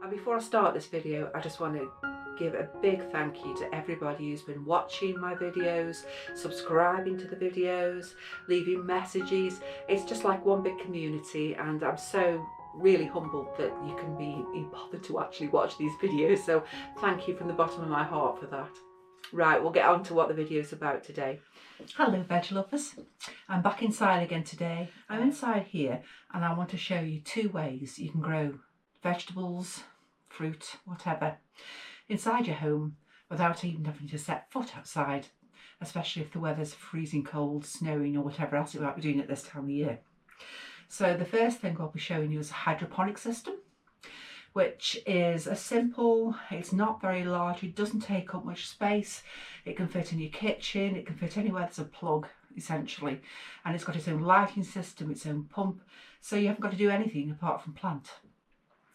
And before I start this video, I just want to give a big thank you to everybody who's been watching my videos, subscribing to the videos, leaving messages. It's just like one big community, and I'm so really humbled that you can be bothered to actually watch these videos. So thank you from the bottom of my heart for that. Right, we'll get on to what the video is about today. Hello veg lovers, I'm back inside again today. I'm inside here and I want to show you two ways you can grow vegetables, fruit, whatever, inside your home without even having to set foot outside, especially if the weather's freezing cold, snowing or whatever else it might be doing at this time of year. So the first thing I'll be showing you is a hydroponic system, which is a simple, it's not very large, it doesn't take up much space, it can fit in your kitchen, it can fit anywhere there's a plug essentially, and it's got its own lighting system, its own pump, so you haven't got to do anything apart from plant.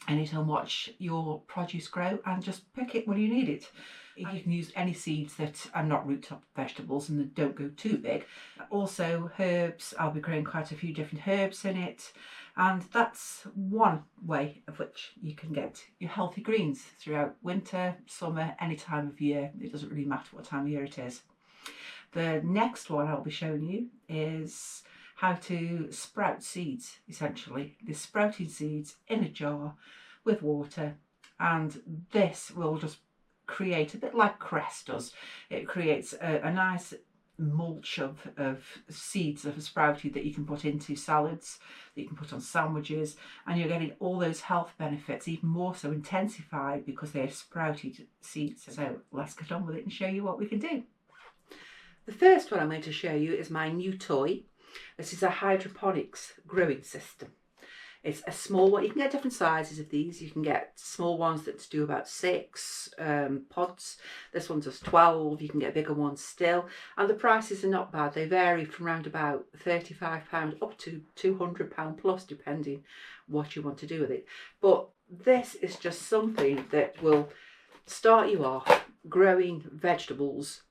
And you can watch your produce grow and just pick it when you need it. You can use any seeds that are not root top vegetables and that don't go too big. Also herbs, I'll be growing quite a few different herbs in it, and that's one way of which you can get your healthy greens throughout winter, summer, any time of year. It doesn't really matter what time of year it is. The next one I'll be showing you is how to sprout seeds, essentially. The sprouting seeds in a jar with water, and this will just create, a bit like cress does, it creates a nice mulch of seeds that are sprouted that you can put into salads, that you can put on sandwiches, and you're getting all those health benefits even more so intensified because they're sprouted seeds. So let's get on with it and show you what we can do. The first one I'm going to show you is my new toy. This is a hydroponics growing system. It's a small one. You can get different sizes of these. You can get small ones that do about 6 pods. This one does 12. You can get bigger ones still. And the prices are not bad. They vary from around about £35 up to £200 plus, depending what you want to do with it. But this is just something that will start you off growing vegetables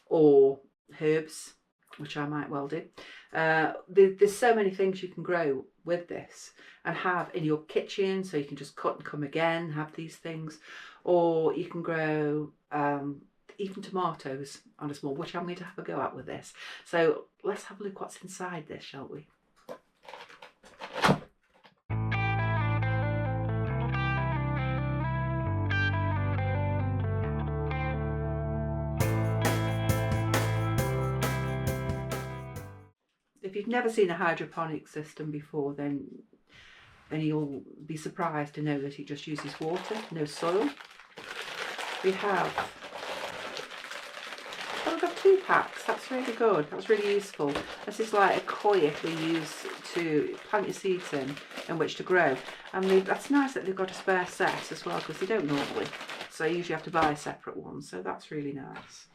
or herbs, which I might well do. There's so many things you can grow with this and have in your kitchen, so you can just cut and come again, have these things, or you can grow even tomatoes on a small, which I'm going to have a go at with this. So let's have a look what's inside this, shall we? If you've never seen a hydroponic system before, then you'll be surprised to know that it just uses water, no soil. We've got 2 packs. That's really good. That's really useful. This is like a coir we use to plant your seeds in which to grow. And that's nice that they've got a spare set as well, because they don't normally. So you usually have to buy a separate one. So that's really nice.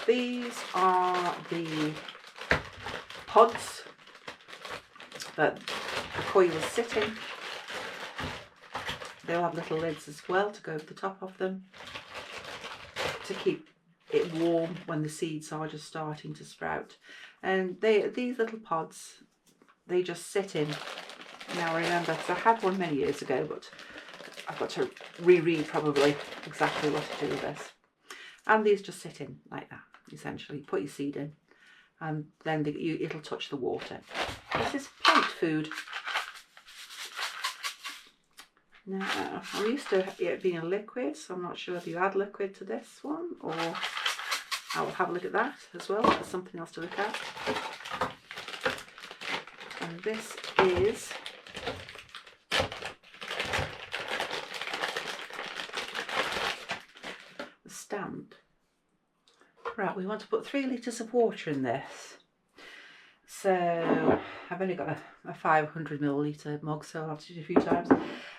These are the pods that the coir will sit in. They'll have little lids as well to go over the top of them to keep it warm when the seeds are just starting to sprout. And these little pods, they just sit in. Now remember, because I had one many years ago, but I've got to reread probably exactly what to do with this. And these just sit in like that, essentially. Put your seed in, and then it'll touch the water. This is plant food. Now, I'm used to it being a liquid, so I'm not sure if you add liquid to this one, or I will have a look at that as well. There's something else to look at. And this is the stand. Right, we want to put 3 litres of water in this. So I've only got a 500 millilitre mug, so I'll have to do it a few times.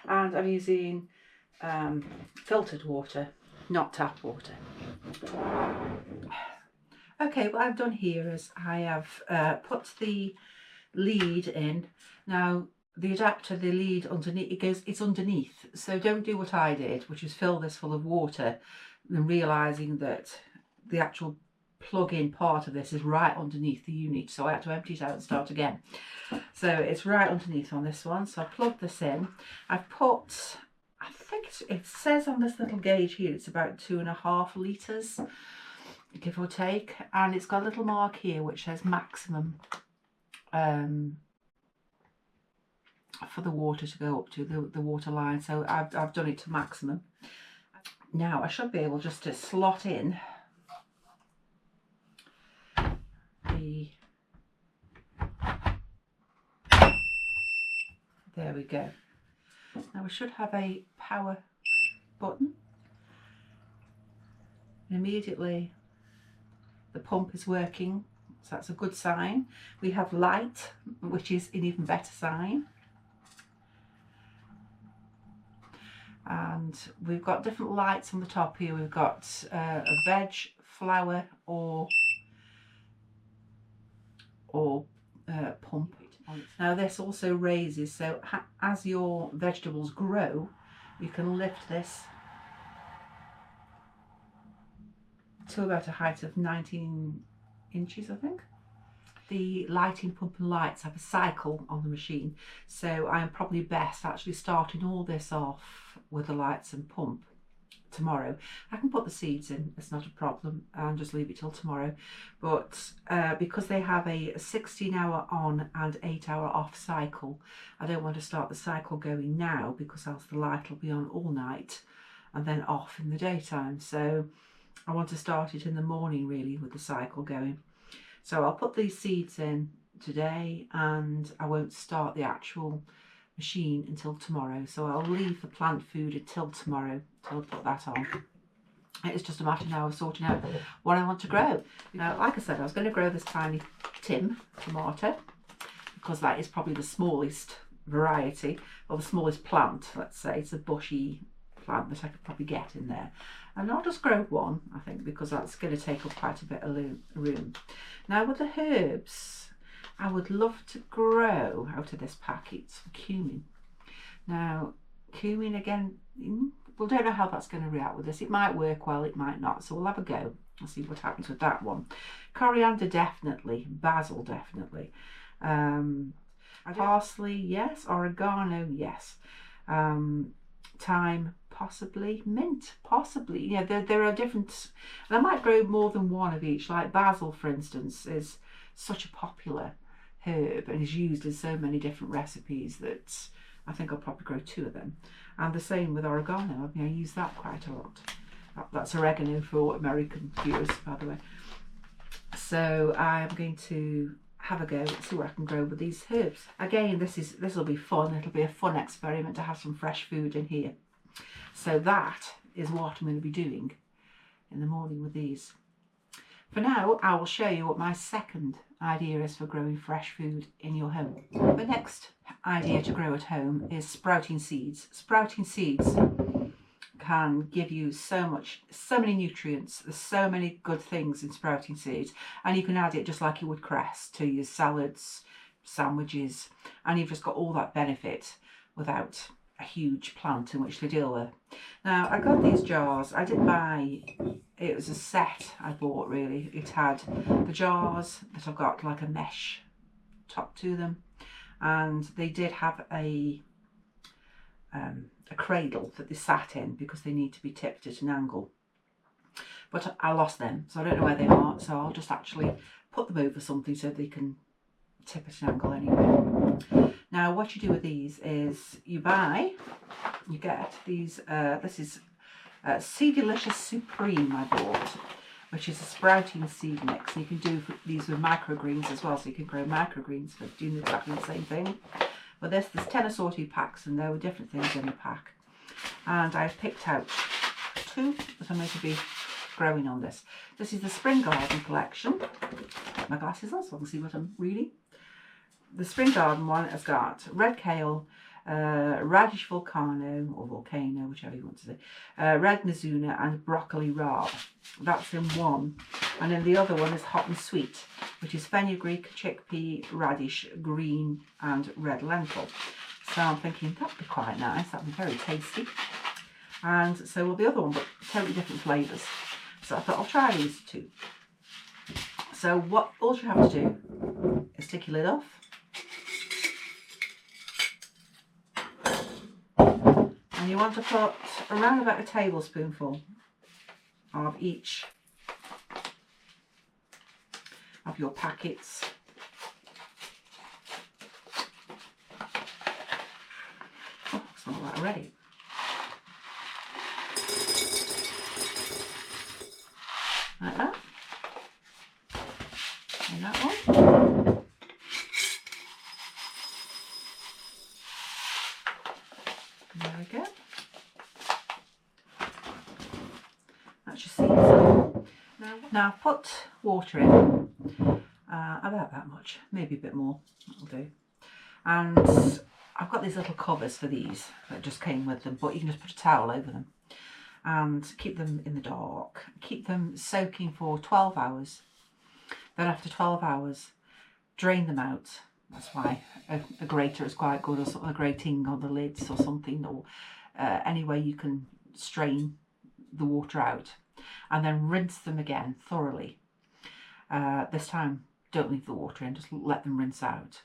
And I'm using filtered water, not tap water. Okay, what I've done here is I have put the lead in. Now the adapter, the lead underneath, it's underneath. So don't do what I did, which is fill this full of water and realising that the actual plug-in part of this is right underneath the unit, so I had to empty it out and start again. So it's right underneath on this one. So I plugged this in. I've put think it says on this little gauge here it's about 2.5 litres, give or take, and it's got a little mark here which says maximum for the water to go up to the water line. So I've done it to maximum. Now I should be able just to slot in the, there we go. Now we should have a power button, and immediately the pump is working, so that's a good sign. We have light, which is an even better sign. And we've got different lights on the top here. We've got a veg, flower, or pump. Now this also raises, so as your vegetables grow, you can lift this to about a height of 19 inches, I think. The lighting pump and lights have a cycle on the machine, so I am probably best actually starting all this off with the lights and pump tomorrow. I can put the seeds in, it's not a problem, and just leave it till tomorrow. But because they have a 16-hour on and 8-hour off cycle, I don't want to start the cycle going now, because else the light will be on all night and then off in the daytime. So I want to start it in the morning really with the cycle going. So I'll put these seeds in today, and I won't start the actual machine until tomorrow. So I'll leave the plant food until tomorrow till I put that on. It's just a matter now of sorting out what I want to grow. Now, like I said, I was going to grow this tiny Tim tomato, because that is probably the smallest variety, or the smallest plant, let's say. It's a bushy plant that I could probably get in there. And I'll just grow one, I think, because that's going to take up quite a bit of room. Now with the herbs, I would love to grow out of this packet some cumin. Now cumin, again, we don't know how that's going to react with this. It might work well, it might not, so we'll have a go and see what happens with that one. Coriander definitely, basil definitely, parsley yes, oregano yes, thyme possibly, mint possibly. Yeah, there are different, and I might grow more than one of each. Like basil, for instance, is such a popular herb and is used in so many different recipes that I think I'll probably grow 2 of them. And the same with oregano. I mean, I use that quite a lot. That's oregano for American viewers, by the way. So I'm going to have a go and see what I can grow with these herbs. Again, this will be fun. It'll be a fun experiment to have some fresh food in here. So that is what I'm going to be doing in the morning with these. For now, I will show you what my second idea is for growing fresh food in your home. The next idea to grow at home is sprouting seeds. Sprouting seeds can give you so many nutrients. There's so many good things in sprouting seeds, and you can add it just like you would cress to your salads, sandwiches, and you've just got all that benefit without a huge plant in which to deal with. Now I got these jars. I didn't buy, it was a set I bought really. It had the jars that have got like a mesh top to them, and they did have a cradle that they sat in because they need to be tipped at an angle, but I lost them, so I don't know where they are, so I'll just actually put them over something so they can tip at an angle anyway. Now what you do with these is you get these, this is Seed Delicious Supreme I bought, which is a sprouting seed mix. And you can do these with microgreens as well, so you can grow microgreens for doing exactly the same thing. But there's 10 assorted packs, and there were different things in the pack. And I've picked out 2 that I'm going to be growing on this. This is the Spring Garden collection. Put my glasses on so I can see what I'm reading. The Spring Garden one has got red kale, radish volcano, or volcano, whichever you want to say, red mizuna, and broccoli rabe. That's in one. And then the other one is hot and sweet, which is fenugreek, chickpea, radish, green, and red lentil. So I'm thinking that'd be quite nice, that'd be very tasty. And so will the other one, but totally different flavours. So I thought I'll try these 2. So all you have to do is take your lid off. And you want to put around about a tablespoonful of each of your packets. Oh, it's not that already. Like that. And that one. There we go. That's your seeds. Now I've put water in, about that much, maybe a bit more, that'll do. And I've got these little covers for these that just came with them, but you can just put a towel over them and keep them in the dark. Keep them soaking for 12 hours. Then after 12 hours, drain them out. That's why a grater is quite good, or something, a grating on the lids or something, or any way you can strain the water out. And then rinse them again thoroughly. This time, don't leave the water in, just let them rinse out.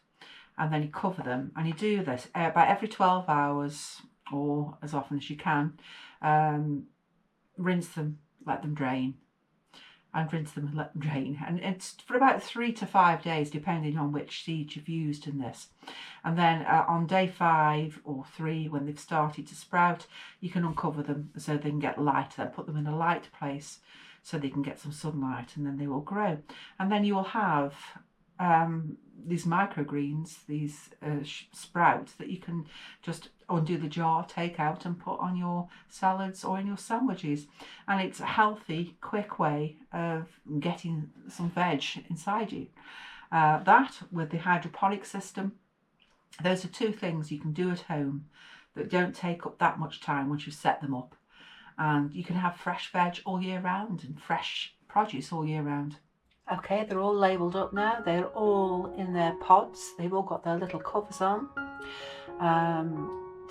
And then you cover them, and you do this about every 12 hours or as often as you can. Rinse them, let them drain, and rinse them and let them drain. And it's for about 3 to 5 days, depending on which seed you've used in this. And then on day 5 or 3, when they've started to sprout, you can uncover them so they can get light. Then put them in a light place so they can get some sunlight, and then they will grow. And then you will have these microgreens, these sprouts that you can just undo the jar, take out and put on your salads or in your sandwiches. And it's a healthy, quick way of getting some veg inside you. That with the hydroponic system, those are 2 things you can do at home that don't take up that much time once you set them up. And you can have fresh veg all year round and fresh produce all year round. Okay, they're all labelled up now. They're all in their pods. They've all got their little covers on.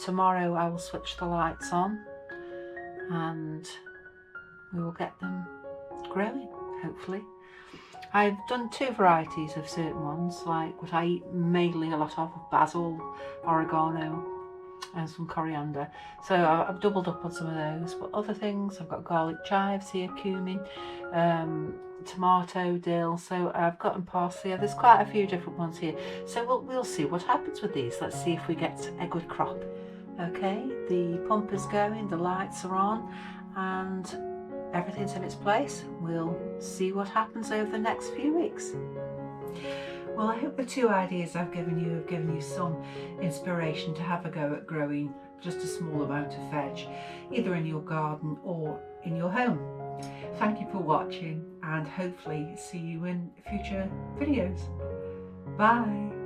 Tomorrow I will switch the lights on and we will get them growing, hopefully. I've done 2 varieties of certain ones, like what I eat mainly a lot of, basil, oregano and some coriander. So I've doubled up on some of those, but other things, I've got garlic chives here, cumin, tomato, dill, so I've got parsley. There's quite a few different ones here, so we'll see what happens with these. Let's see if we get a good crop. Okay, the pump is going, the lights are on, and everything's in its place. We'll see what happens over the next few weeks. Well, I hope the 2 ideas I've given you have given you some inspiration to have a go at growing just a small amount of veg, either in your garden or in your home. Thank you for watching, and hopefully see you in future videos. Bye.